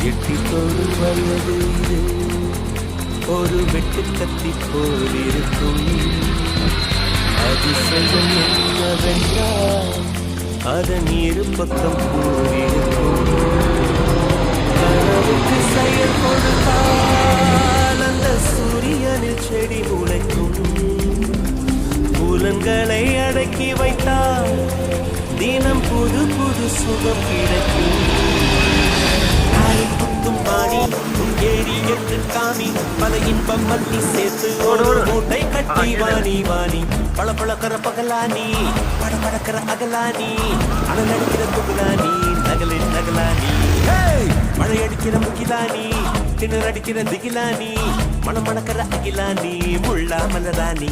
எட்டி தொடும் வயது இது ஒரு வெட்டு கத்தி போல் இருக்கும். அதிசயம் என்னவென்றால் அதன் இரு பக்கம் கூறியிருக்கும். கனவுக்கு செயல் கொடுத்தால் அந்த சூரியனில் செடி முளைக்கும். புலன்களை அடக்கி வைத்தால் தினம் புது புது சுகம் கிடைக்கும். குத்தும் பாணி ஏறி என்று காமி பல இன்பம் மல்லி சேர்த்து ஒரு மூட்டை கட்டி வாணி வாணி பல பழக்கிற பகலானி பட படக்கிற அகலானி அனல் அடிக்கிற துகுலானி நகலின் நகலானி மழை அடிக்கிற முகிலானி திணற அடிக்கிற திகிலானி மணம் மணக்கிற அகிலானி முள்ளா மலரானி.